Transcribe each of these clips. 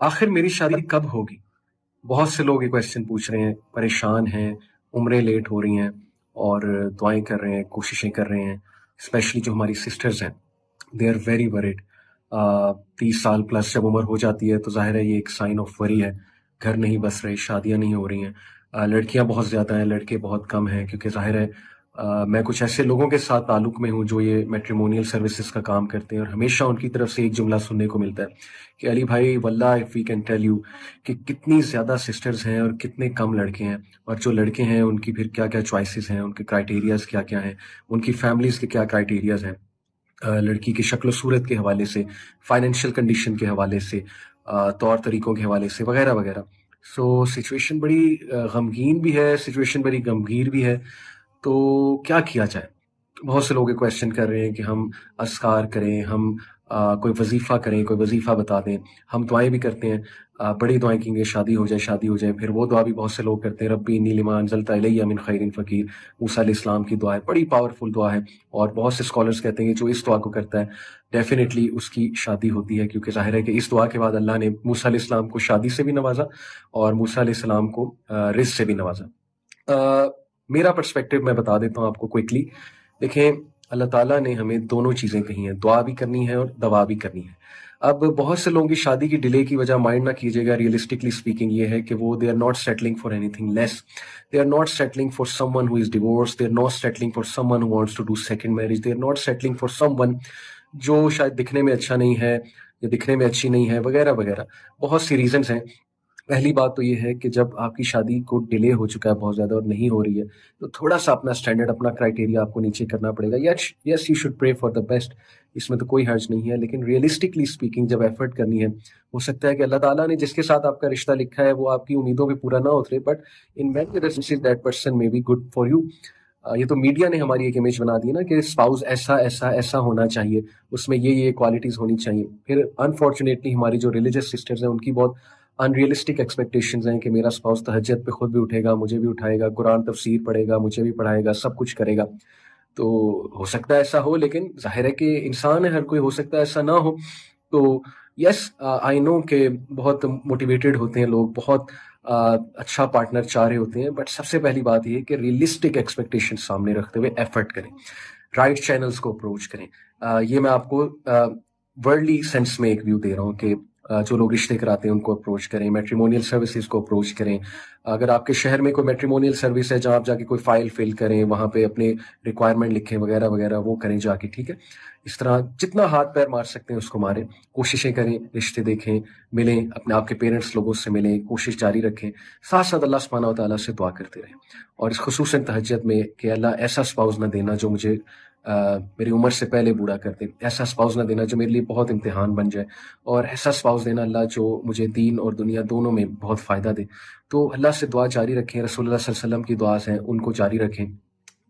आखिर मेरी शादी कब होगी? बहुत से लोग ये क्वेश्चन पूछ रहे हैं, परेशान हैं, उम्रें लेट हो रही हैं और दुआएं कर रहे हैं, कोशिशें कर रहे हैं। स्पेशली जो हमारी सिस्टर्स हैं, दे आर वेरी वरीड। 30 साल प्लस जब उम्र हो जाती है तो जाहिर है ये एक साइन ऑफ वरी है। घर नहीं बस रहे, शादियां नहीं हो रही हैं। लड़कियां बहुत ज़्यादा हैं, लड़के बहुत कम हैं, क्योंकि जाहिर है मैं कुछ ऐसे लोगों के साथ ताल्लुक़ में हूँ जो ये मैट्रिमोनियल सर्विसेज का काम करते हैं, और हमेशा उनकी तरफ से एक जुमला सुनने को मिलता है कि अली भाई, वल्लाह if we can tell you कि कितनी ज़्यादा सिस्टर्स हैं और कितने कम लड़के हैं, और जो लड़के हैं उनकी फिर क्या क्या चॉइसेस हैं, उनके क्राइटेरियाज़ क्या क्या हैं, उनकी फैमिलीज़ के क्या क्राइटेरियाज़ हैं, लड़की की शक्ल सूरत के हवाले से, फाइनेंशियल कंडीशन के हवाले से, तौर तरीक़ों के हवाले से, वगैरह वगैरह। सो सिचुएशन बड़ी गमगीन भी है, सिचुएशन बड़ी गमगीर भी है। तो क्या किया जाए? बहुत से लोग ये क्वेश्चन कर रहे हैं कि हम अस्कार करें, हम कोई वजीफ़ा करें, कोई वजीफ़ा बता दें। हम दुआएं भी करते हैं, बड़ी दुआएं कहेंगे शादी हो जाए, शादी हो जाए। फिर वो दुआ भी बहुत से लोग करते हैं, रब्बी इन्नी लिमा अंज़लता इलैया मिन खैरिन फ़कीर। मूसा अलैहिस्सलाम की दुआ है, बड़ी पावरफुल दुआ है, और बहुत से स्कॉलर्स कहते हैं कि जो इस दुआ को करता है डेफिनेटली उसकी शादी होती है, क्योंकि ज़ाहिर है कि इस दुआ के बाद अल्लाह ने मूसा अलैहिस्सलाम को शादी से भी नवाजा और मूसा अलैहिस्सलाम को रिज़्क़ से भी नवाजा। मेरा पर्सपेक्टिव मैं बता देता हूँ आपको क्विकली। देखें, अल्लाह ताला ने हमें दोनों चीज़ें कही हैं, दुआ भी करनी है और दवा भी करनी है। अब बहुत से लोगों की शादी की डिले की वजह माइंड ना कीजिएगा, रियलिस्टिकली स्पीकिंग ये है कि वो they are not settling for anything less, they are not settling for someone who is divorce, they are not settling for someone who wants to do second marriage, they are not settling for someone जो शायद दिखने में अच्छा नहीं है या दिखने में अच्छी नहीं है, वगैरह वगैरह। बहुत सी रीजंस हैं। पहली बात तो ये है कि जब आपकी शादी को डिले हो चुका है बहुत ज़्यादा और नहीं हो रही है, तो थोड़ा-सा अपना स्टैंडर्ड, अपना क्राइटेरिया आपको नीचे करना पड़ेगा। Yes, you should pray for the best, इसमें तो कोई हर्ज नहीं है, लेकिन रियलिस्टिकली स्पीकिंग जब एफर्ट करनी है, हो सकता है कि अल्लाह ताला ने जिसके साथ आपका रिश्ता लिखा है वो आपकी उम्मीदों पे पूरा ना उतरे, but in many instances that person may be good for you. ये तो मीडिया ने हमारी एक इमेज बना दी है ना कि स्पाउस ऐसा ऐसा ऐसा होना चाहिए, उसमें ये क्वालिटीज़ होनी चाहिए। फिर अनफॉर्चुनेटली हमारी जो रिलीजियस सिस्टर्स हैं उनकी बहुत अनरियलिस्टिक एक्सपेक्टेशंस हैं कि मेरा स्पाउस तहज्जुद पे खुद भी उठेगा, मुझे भी उठाएगा, कुरान तफसीर पढ़ेगा, मुझे भी पढ़ाएगा, सब कुछ करेगा। तो हो सकता है ऐसा हो, लेकिन जाहिर है कि इंसान है, हर कोई, हो सकता है ऐसा ना हो। तो यस, आई नो कि बहुत मोटिवेटेड होते हैं लोग, बहुत अच्छा पार्टनर चाह रहे होते हैं, बट सबसे पहली बात ये है कि रियलिस्टिक एक्सपेक्टेशन सामने रखते हुए एफर्ट करें, राइट चैनल्स को अप्रोच करें। ये मैं आपको वर्ल्डली सेंस में एक व्यू दे रहा हूँ कि जो लोग रिश्ते कराते हैं उनको अप्रोच करें, मैट्रिमोनियल सर्विसेज को अप्रोच करें। अगर आपके शहर में कोई मैट्रिमोनियल सर्विस है जहाँ आप जाके कोई फाइल फिल करें, वहाँ पे अपने रिक्वायरमेंट लिखें, वगैरह वगैरह, वो करें जाके, ठीक है। इस तरह जितना हाथ पैर मार सकते हैं उसको मारें, कोशिशें करें, रिश्ते देखें, मिलें, अपने आपके पेरेंट्स लोगों से मिलें, कोशिश जारी रखें, साथ साथ अल्लाह सुब्हानहू व तआला से दुआ करते रहें। और इस खुसूसन तहज्जुद में कि अल्लाह ऐसा स्पाउस ना देना जो मुझे मेरी उम्र से पहले बूढ़ा कर दे, ऐसा स्पाउस ना देना जो मेरे लिए बहुत इम्तिहान बन जाए, और ऐसा स्पाउस देना अल्लाह जो मुझे दीन और दुनिया दोनों में बहुत फ़ायदा दे। तो अल्लाह से दुआ जारी रखें, रसूलुल्लाह सल्लल्लाहु अलैहि वसल्लम की दुआस हैं उनको जारी रखें।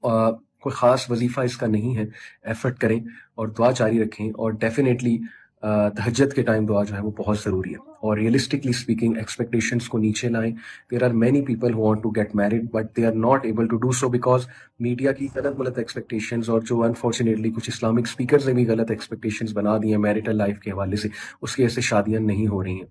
कोई ख़ास वजीफ़ा इसका नहीं है, एफर्ट करें और दुआ जारी रखें, और डेफिनेटली तहज्जुद के टाइम दुआ जो है वो बहुत ज़रूरी है। और रियलिस्टिकली स्पीकिंग एक्सपेक्टेशंस को नीचे लाएं। There are many people who want to get married but they are not able to do so because media की गलत एक्सपेक्टेशंस, और जो अनफॉर्चुनेटली कुछ इस्लामिक स्पीकर्स ने भी गलत एक्सपेक्टेशंस बना दी हैं मैरिटल लाइफ के हवाले से, उसकी वजह से शादियाँ नहीं हो रही हैं।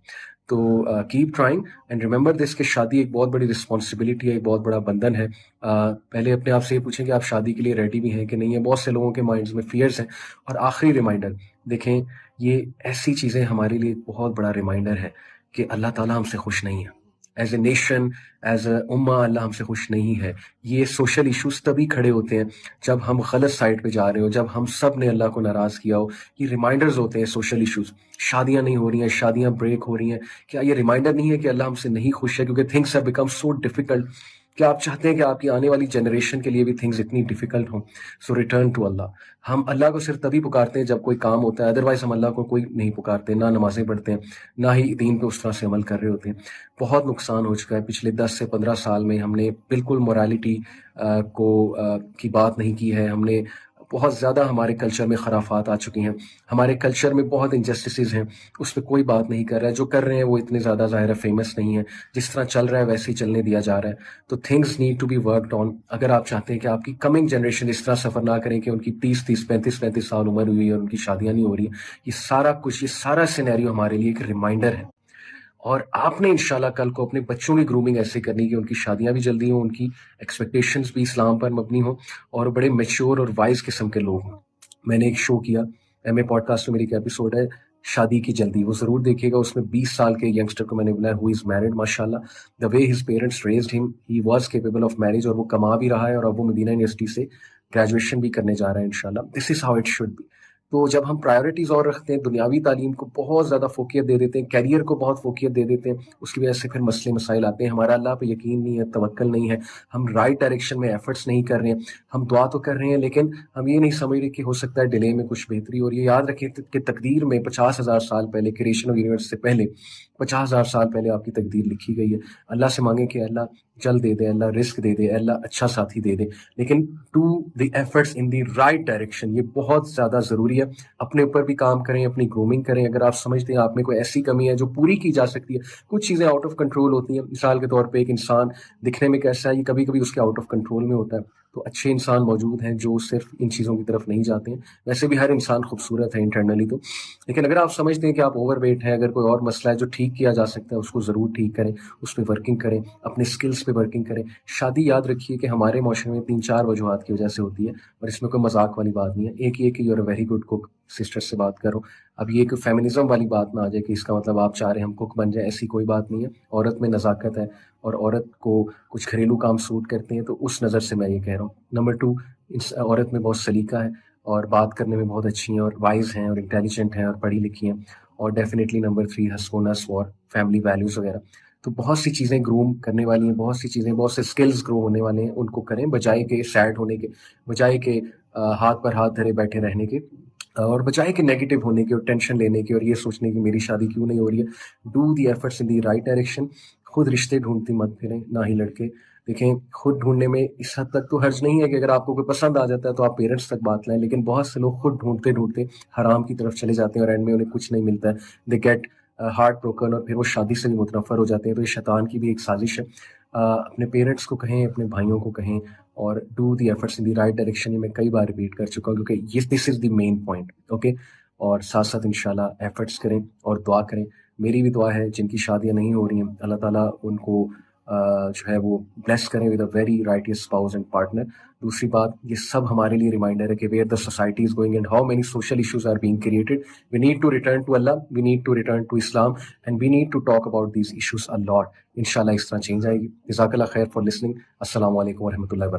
तो keep trying and remember this कि शादी एक बहुत बड़ी रिस्पॉन्सिबिलिटी है, एक बहुत बड़ा बंधन है। पहले अपने आप से ये पूछें कि आप शादी के लिए रेडी भी हैं कि नहीं है। बहुत से लोगों के माइंड्स में फियर्स हैं। और आखिरी रिमाइंडर देखें, ये ऐसी चीज़ें हमारे लिए एक बहुत बड़ा रिमाइंडर है कि अल्लाह ताला हमसे खुश नहीं है। As a nation, as a उम्मा, अल्लाह हमसे खुश नहीं है। ये सोशल इश्यूज तभी खड़े होते हैं जब हम गलत साइड पे जा रहे हो, जब हम सब ने अल्लाह को नाराज़ किया हो। ये रिमाइंडर्स होते हैं सोशल इश्यूज। शादियां नहीं हो रही हैं, शादियां ब्रेक हो रही हैं, क्या ये रिमाइंडर नहीं है कि अल्लाह हमसे नहीं खुश है? क्योंकि things have become so difficult. क्या आप चाहते हैं कि आपकी आने वाली जनरेशन के लिए भी थिंग्स इतनी डिफिकल्ट हों? सो रिटर्न टू अल्लाह। हम अल्लाह को सिर्फ तभी पुकारते हैं जब कोई काम होता है, अदरवाइज हम अल्लाह को कोई नहीं पुकारते, ना नमाजें पढ़ते हैं, ना ही दीन पे उस तरह से अमल कर रहे होते हैं। बहुत नुकसान हो चुका है पिछले 10 से 15 साल में। हमने बिल्कुल मोरालिटी की बात नहीं की है। हमने बहुत ज़्यादा, हमारे कल्चर में खराफात आ चुकी हैं, हमारे कल्चर में बहुत इनजस्टिसेस हैं, उस पर कोई बात नहीं कर रहा है। जो कर रहे हैं वो इतने ज़्यादा ज़ाहिर है फेमस नहीं है, जिस तरह चल रहा है वैसे ही चलने दिया जा रहा है। तो things need to be worked on. अगर आप चाहते हैं कि आपकी कमिंग जनरेशन इस तरह सफ़र ना करें कि उनकी 30-30, 35-35 साल उम्र हुई है और उनकी शादियाँ नहीं हो रही हैं, ये सारा कुछ, ये सारा सिनेरियो हमारे लिए एक रिमाइंडर है। اور آپ نے انشاءاللہ کل کو اپنے بچوں کی گرومنگ ایسے کرنی کہ ان کی شادیاں بھی جلدی ہوں، ان کی ایکسپیکٹیشنز بھی اسلام پر مبنی ہوں اور بڑے میچور اور وائز قسم کے لوگ ہوں. میں نے ایک شو کیا ایم اے پوڈ کاسٹ میں، میری ایک ایپیسوڈ ہے شادی کی جلدی، وہ ضرور دیکھیے گا. اس میں 20 سال کے ینگسٹر کو میں نے بلایا، ہو از میرڈ ماشاء اللہ. دا وے ہز پیرنٹس ریزڈ ہم، he was capable of marriage, اور وہ کما بھی رہا ہے اور اب وہ مدینہ یونیورسٹی سے گریجویشن بھی کرنے جا رہا ہے انشاءاللہ. This is how it should be. تو جب ہم پرائیورٹیز اور رکھتے ہیں، دنیاوی تعلیم کو بہت زیادہ فوقیت دے دیتے ہیں، کیریئر کو بہت فوقیت دے دیتے ہیں، اس کی وجہ سے پھر مسئلے مسائل آتے ہیں. ہمارا اللہ پہ یقین نہیں ہے، توکل نہیں ہے، ہم رائٹ ڈائریکشن میں ایفرٹس نہیں کر رہے ہیں. ہم دعا تو کر رہے ہیں لیکن ہم یہ نہیں سمجھ رہے کہ ہو سکتا ہے ڈیلے میں کچھ بہتری. اور یہ یاد رکھیں کہ تقدیر میں 50,000 سال پہلے، کریشن آف یونیورس سے پہلے 50,000 سال پہلے آپ کی تقدیر لکھی گئی ہے. اللہ سے مانگیں کہ اللہ جلد دے دے، اللہ رزق دے دے، اللہ اچھا ساتھی دے دے، لیکن do the efforts in the right direction. یہ بہت زیادہ ضروری ہے. اپنے اوپر بھی کام کریں، اپنی گرومنگ کریں. اگر آپ سمجھتے ہیں آپ میں کوئی ایسی کمی ہے جو پوری کی جا سکتی ہے، کچھ چیزیں آؤٹ آف کنٹرول ہوتی ہیں. مثال کے طور پہ ایک انسان دکھنے میں کیسا ہے، یہ کبھی کبھی اس کے آؤٹ آف کنٹرول میں ہوتا ہے. تو اچھے انسان موجود ہیں جو صرف ان چیزوں کی طرف نہیں جاتے ہیں. ویسے بھی ہر انسان خوبصورت ہے انٹرنلی تو، لیکن اگر آپ سمجھتے ہیں کہ آپ اوور ویٹ ہیں، اگر کوئی اور مسئلہ ہے جو ٹھیک کیا جا سکتا ہے، اس کو ضرور ٹھیک کریں، اس پہ ورکنگ کریں، اپنے اسکلس پہ ورکنگ کریں. شادی یاد رکھیے کہ ہمارے معاشرے میں 3-4 وجوہات کی وجہ سے ہوتی ہے، اور اس میں کوئی مذاق والی بات نہیں ہے. ایک یہ کہ you are a very good cook, sister سے بات کرو. اب یہ کہ فیمنزم والی بات نہ آ جائے کہ اس کا مطلب آپ چاہ رہے ہیں ہم کوک بن جائیں، ایسی کوئی بات نہیں ہے. عورت میں نزاکت ہے اور عورت کو کچھ گھریلو کام سوٹ کرتے ہیں، تو اس نظر سے میں یہ کہہ رہا ہوں. نمبر 2، عورت میں بہت سلیقہ ہے اور بات کرنے میں بہت اچھی ہیں اور وائز ہیں اور انٹیلیجنٹ ہیں اور پڑھی لکھی ہیں. اور ڈیفینیٹلی نمبر 3، ہسکونس فار فیملی ویلیوز وغیرہ. تو بہت سی چیزیں گروم کرنے والی ہیں، بہت سی چیزیں، بہت سے اسکلز گرو ہونے والے ہیں، ان کو کریں بجائے کہ سیڈ ہونے کے، بجائے کہ ہاتھ پر ہاتھ دھرے بیٹھے رہنے کے، اور بجائے کہ نیگیٹو ہونے کے اور ٹینشن لینے کے اور یہ سوچنے کی میری شادی کیوں نہیں ہو رہی ہے. Do the efforts in the right direction. خود رشتے ڈھونڈتی مت پھریں، نہ ہی لڑکے. دیکھیں خود ڈھونڈنے میں اس حد تک تو حرج نہیں ہے کہ اگر آپ کو کوئی پسند آ جاتا ہے تو آپ پیرنٹس تک بات لائیں، لیکن بہت سے لوگ خود ڈھونڈتے ڈھونڈتے حرام کی طرف چلے جاتے ہیں اور اینڈ میں انہیں کچھ نہیں ملتا ہے. دے گیٹ ہارٹ بروکن، اور پھر وہ شادی سے بھی متنفر ہو جاتے ہیں. تو یہ شیطان کی بھی ایک سازش ہے. اپنے پیرنٹس کو کہیں، اپنے بھائیوں کو کہیں، اور do the efforts in the right direction. یہ میں کئی بار ریپیٹ کر چکا ہوں کیونکہ یہ دس از دی مین پوائنٹ. اوکے، اور ساتھ ساتھ انشاءاللہ ایفرٹس کریں اور دعا کریں. میری بھی دعا ہے جن کی شادیاں نہیں ہو رہی ہیں، اللہ تعالیٰ ان کو جو ہے وہ بلیس کریں with a very righteous spouse and partner. دوسری بات، یہ سب ہمارے لیے ریمائنڈر ہے کہ where the society is going and how many social issues are being created. We need to return to Allah, we need to return to Islam, and we need to talk about these issues a lot. انشاءاللہ اس طرح change آئے گی. جزاک اللہ خیر for listening. السلام علیکم ورحمۃ اللہ وبرکاتہ.